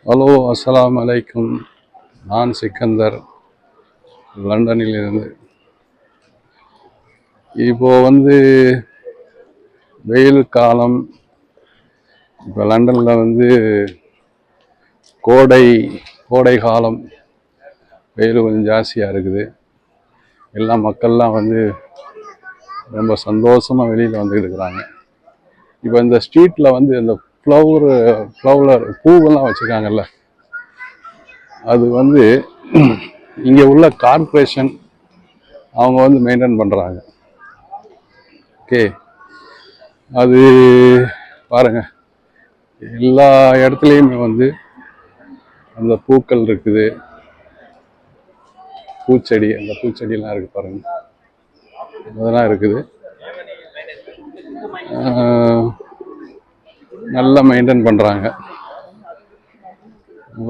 Hello, அஸ்ஸலாமு அலைக்கும். நான் சிக்கந்தர், லண்டனிலிருந்து. இப்போ வெயில் காலம். இப்போ லண்டனில் கோடை கோடை காலம். வெயில் கொஞ்சம் ஜாஸ்தியாக இருக்குது. எல்லா மக்கள்லாம் ரொம்ப சந்தோஷமாக வெளியில் வந்துக்கிட்டு இருக்கிறாங்க. இப்போ இந்த ஸ்ட்ரீட்டில் இந்த ஃப்ளவர் பூவெல்லாம் வச்சுருக்காங்கல்ல, அது இங்கே உள்ள கார்ப்பரேஷன் அவங்க மெயின்டைன் பண்ணுறாங்க. ஓகே, அது பாருங்க, எல்லா இடத்துலையுமே அந்த பூக்கள் இருக்குது, பூச்செடி, அந்த பூச்செடியெல்லாம் இருக்குது பாருங்க, அதெல்லாம் இருக்குது. நல்லா மெயின்டைன் பண்ணுறாங்க.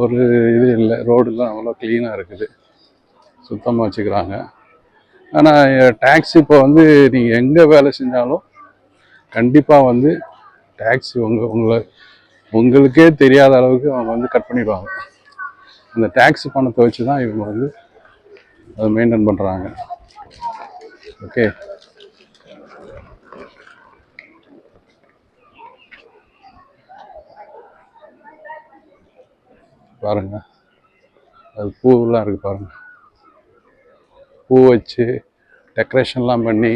ஒரு இது இல்லை, ரோடெல்லாம் அவ்வளோ க்ளீனாக இருக்குது, சுத்தமாக வச்சுக்கிறாங்க. ஆனால் டேக்ஸ் இப்போ நீங்கள் எங்கே வேலை செஞ்சாலும் கண்டிப்பாக டேக்ஸ் உங்களுக்கே தெரியாத அளவுக்கு அவங்க கட் பண்ணிடுவாங்க. அந்த டேக்ஸ் பணத்தை வச்சு தான் இவங்க அதை மெயின்டைன் பண்ணுறாங்க. ஓகே, பாருங்க, அது பூவெல்லாம் இருக்குது பாருங்க, பூ வச்சு டெக்கரேஷன்லாம் பண்ணி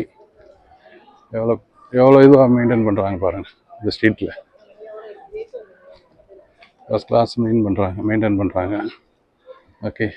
எவ்வளோ இதுவாக மெயின்டைன் பண்ணுறாங்க பாருங்கள். இந்த ஸ்ட்ரீட்டில் ஃபஸ்ட் கிளாஸ் மெயின்டைன் பண்ணுறாங்க. ஓகே,